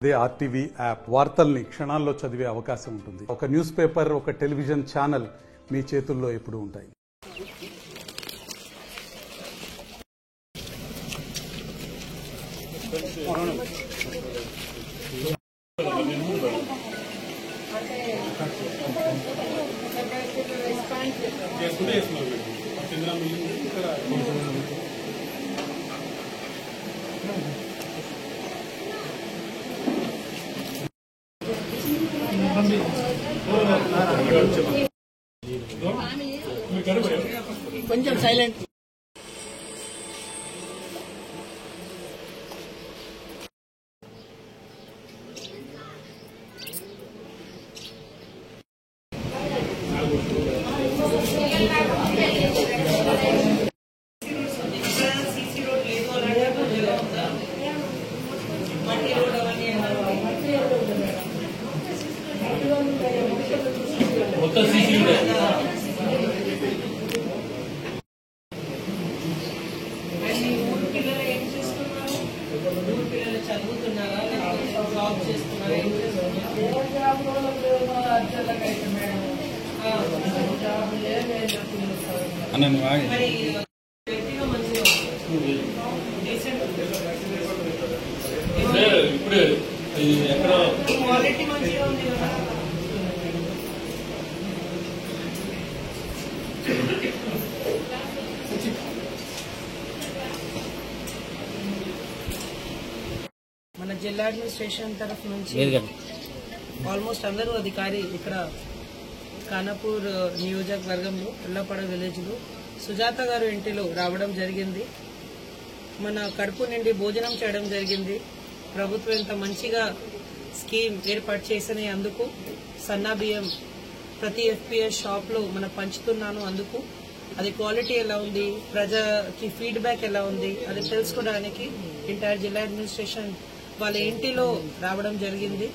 అదే RTV app వార్తల్ని క్షణాల్లో చదివే అవకాశం ఉంటుంది. ఒక న్యూస్ పేపర్, ఒక టెలివిజన్ ఛానల్ మీ చేతుల్లో ఎప్పుడూ ఉంటాయి. కొంచెం సైలెంట్. మొత్తం సీసీ చదువుతున్నారా జాబ్ చేస్తున్నారా? ఇప్పుడు ఎక్కడ క్వాలిటీ మంచిగా ఉంది కదా. మన జిల్లా అడ్మినిస్ట్రేషన్ తరఫు నుంచి ఆల్మోస్ట్ అందరూ అధికారి ఇక్కడ ఖానాపూర్ నియోజకవర్గంలో ఉల్లపడ విలేజ్ లో సుజాత గారు ఇంటిలో రావడం జరిగింది. మన కడుపు నిండి భోజనం చేయడం జరిగింది. ప్రభుత్వం ఇంత మంచిగా స్కీమ్ ఏర్పాటు చేసిన అందుకు సన్నా బియ్యం ప్రతి ఎఫ్పిఎస్ షాప్ లో మనం పంచుతున్నాను. అందుకు అది క్వాలిటీ ఎలా ఉంది, ప్రజకి ఫీడ్బ్యాక్ ఎలా ఉంది అది తెలుసుకోవడానికి ఎంటైర్ జిల్లా అడ్మినిస్ట్రేషన్ వాళ్ళ ఇంటిలో రావడం జరిగింది.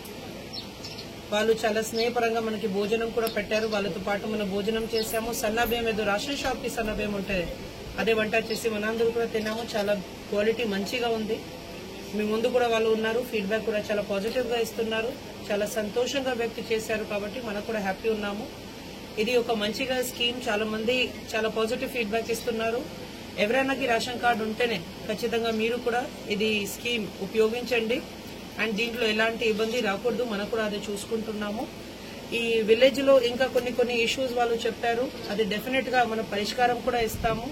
వాళ్ళు చాలా స్నేహపరంగా మనకి భోజనం కూడా పెట్టారు. వాళ్ళతో పాటు మనం భోజనం చేశాము. సన్నా బియ్యం ఏదో రేషన్ షాప్ కి సన్నా బియ్యం ఉంటాయి, అదే వంట చేసి మనందరూ కూడా తిన్నాము. చాలా క్వాలిటీ మంచిగా ఉంది. మీ ముందు కూడా వాళ్ళు ఉన్నారు. ఫీడ్బ్యాక్ కూడా చాలా పాజిటివ్ గా ఇస్తున్నారు. చాలా సంతోషంగా వ్యక్తం చేశారు. కాబట్టి మనకు కూడా హ్యాపీ ఉన్నాము. ఇది ఒక మంచిగా స్కీమ్. చాలా మంది చాలా పాజిటివ్ ఫీడ్బ్యాక్ ఇస్తున్నారు. ఎవరైనాకి రేషన్ కార్డు ఉంటేనే ఖచ్చితంగా మీరు కూడా ఇది స్కీమ్ ఉపయోగించండి. అండ్ దీంట్లో ఎలాంటి ఇబ్బంది రాకూడదు. మనం కూడా అది చూసుకుంటున్నాము. ఈ విలేజ్ లో ఇంకా కొన్ని ఇష్యూస్ వాళ్ళు చెప్పారు. అది డెఫినెట్ గా మనం పరిష్కారం కూడా ఇస్తాము.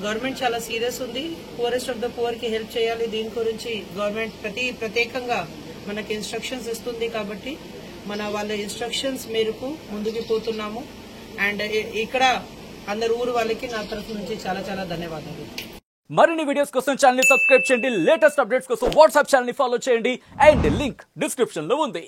గవర్నమెంట్ చాలా సీరియస్ ఉంది. పూరెస్ట్ ఆఫ్ ద పూర్ కి హెల్ప్ చేయాలి. దీని గురించి గవర్నమెంట్ ప్రత్యేకంగా మనకి ఇన్స్ట్రక్షన్స్ ఇస్తుంది. కాబట్టి మన వాళ్ళ ఇన్స్ట్రక్షన్స్ మేరకు ముందుకు పోతున్నాము. అండ్ ఇక్కడ అందరు ఊరు వాళ్ళకి నా తరఫు నుంచి చాలా చాలా ధన్యవాదాలు. మరిన్ని వీడియోస్ కోసం ఛానల్ ని సబ్స్క్రైబ్ చేయండి. లేటెస్ట్ అప్డేట్స్ కోసం వాట్సాప్ ఛానల్ ని ఫాలో చేయండి. అండ్ లింక్ డిస్క్రిప్షన్ లో ఉంది.